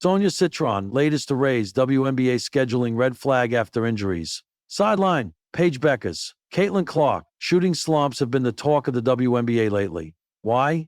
Sonia Citron, latest to raise WNBA scheduling red flag after injuries. Sideline Paige Bueckers. Caitlin Clark. Shooting slumps have been the talk of the WNBA lately. Why?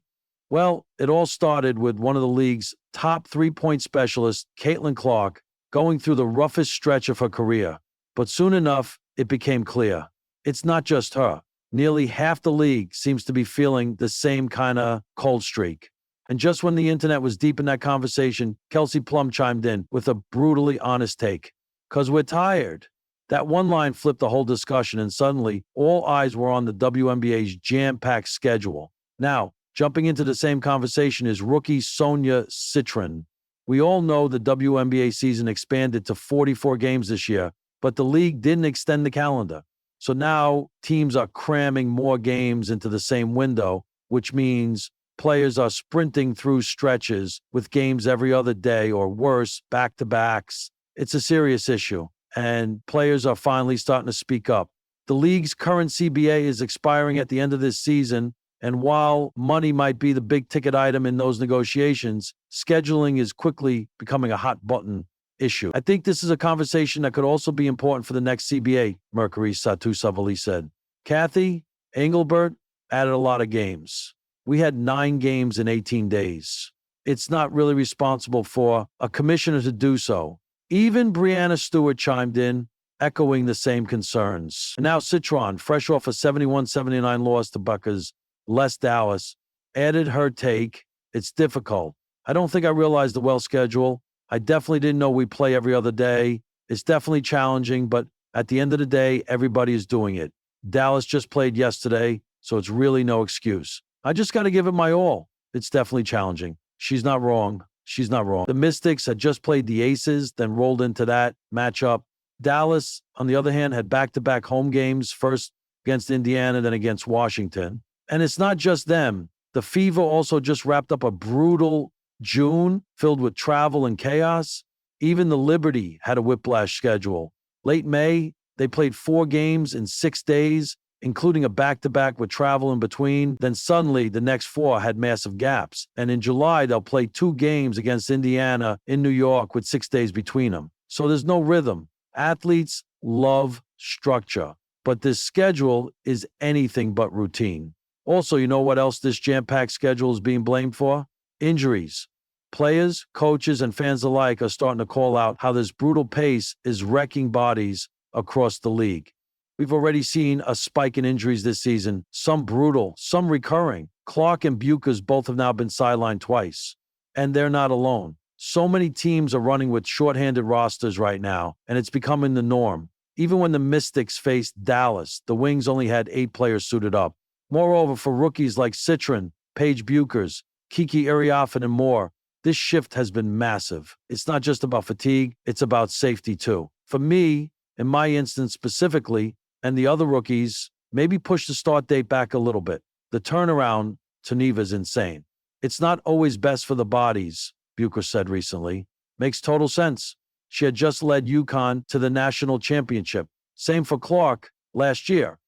Well, it all started with one of the league's top three-point specialists, Caitlin Clark, going through the roughest stretch of her career. But soon enough, it became clear. It's not just her. Nearly half the league seems to be feeling the same kind of cold streak. And just when the internet was deep in that conversation, Kelsey Plum chimed in with a brutally honest take. "'Cause we're tired." That one line flipped the whole discussion, and suddenly, all eyes were on the WNBA's jam-packed schedule. Now, jumping into the same conversation is rookie Sonia Citron. We all know the WNBA season expanded to 44 games this year, but the league didn't extend the calendar. So now teams are cramming more games into the same window, which means players are sprinting through stretches with games every other day or worse, back-to-backs. It's a serious issue, and players are finally starting to speak up. The league's current CBA is expiring at the end of this season, and while money might be the big-ticket item in those negotiations, scheduling is quickly becoming a hot-button issue. I think this is a conversation that could also be important for the next CBA, Mercury Satusavali said. Kathy Engelbert added a lot of games. We had 9 games in 18 days. It's not really responsible for a commissioner to do so. Even Brianna Stewart chimed in, echoing the same concerns. And now Citron, fresh off a 71-79 loss to Bueckers, Les Dallas, added her take. It's difficult. I don't think I realized the well schedule. I definitely didn't know we play every other day. It's definitely challenging, but at the end of the day, everybody is doing it. Dallas just played yesterday, so it's really no excuse. I just got to give it my all. It's definitely challenging. She's not wrong. She's not wrong. The Mystics had just played the Aces, then rolled into that matchup. Dallas, on the other hand, had back-to-back home games, first against Indiana, then against Washington. And it's not just them. The Fever also just wrapped up a brutal June filled with travel and chaos. Even the Liberty had a whiplash schedule. Late May, they played 4 games in 6 days, including a back-to-back with travel in between. Then suddenly, the next 4 had massive gaps. And in July, they'll play 2 games against Indiana in New York with 6 days between them. So there's no rhythm. Athletes love structure, but this schedule is anything but routine. Also, you know what else this jam-packed schedule is being blamed for? Injuries. Players, coaches, and fans alike are starting to call out how this brutal pace is wrecking bodies across the league. We've already seen a spike in injuries this season, some brutal, some recurring. Clark and Bueckers both have now been sidelined twice, and they're not alone. So many teams are running with shorthanded rosters right now, and it's becoming the norm. Even when the Mystics faced Dallas, the Wings only had 8 players suited up. Moreover, for rookies like Citron, Paige Bueckers, Kiki Iriafen, and more, this shift has been massive. It's not just about fatigue, it's about safety too. For me, in my instance specifically, and the other rookies, maybe push the start date back a little bit. The turnaround to Neva is insane. It's not always best for the bodies, Bueckers said recently. Makes total sense. She had just led UConn to the national championship. Same for Clark last year.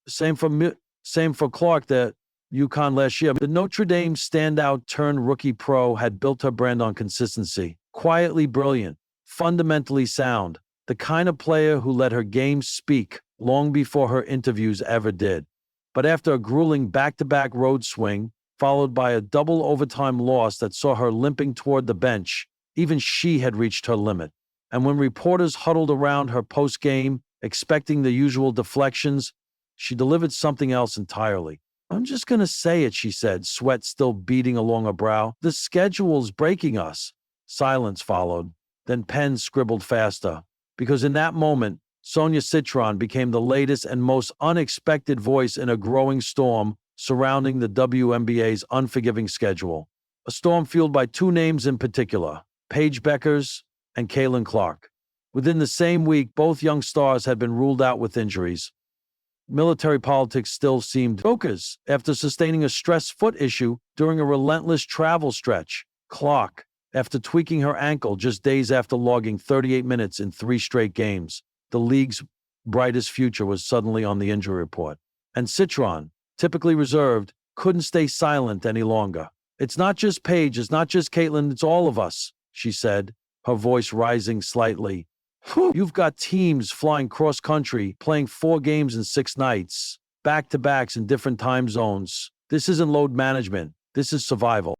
Same for Clark that UConn last year. The Notre Dame standout turned rookie pro had built her brand on consistency. Quietly brilliant, fundamentally sound, the kind of player who let her game speak long before her interviews ever did. But after a grueling back-to-back road swing, followed by a double overtime loss that saw her limping toward the bench, even she had reached her limit. And when reporters huddled around her post-game, expecting the usual deflections, she delivered something else entirely. "I'm just going to say it," she said, sweat still beading along her brow. "The schedule's breaking us." Silence followed. Then pen scribbled faster. Because in that moment, Sonia Citron became the latest and most unexpected voice in a growing storm surrounding the WNBA's unforgiving schedule. A storm fueled by 2 names in particular, Paige Bueckers and Caitlin Clark. Within the same week, both young stars had been ruled out with injuries. Military politics still seemed focused after sustaining a stress foot issue during a relentless travel stretch. Clark, after tweaking her ankle just days after logging 38 minutes in 3 straight games. The league's brightest future was suddenly on the injury report. And Citron, typically reserved, couldn't stay silent any longer. "It's not just Paige, it's not just Caitlin, it's all of us," she said, her voice rising slightly. Whew, you've got teams flying cross-country, playing 4 games in 6 nights, back-to-backs in different time zones. This isn't load management. This is survival.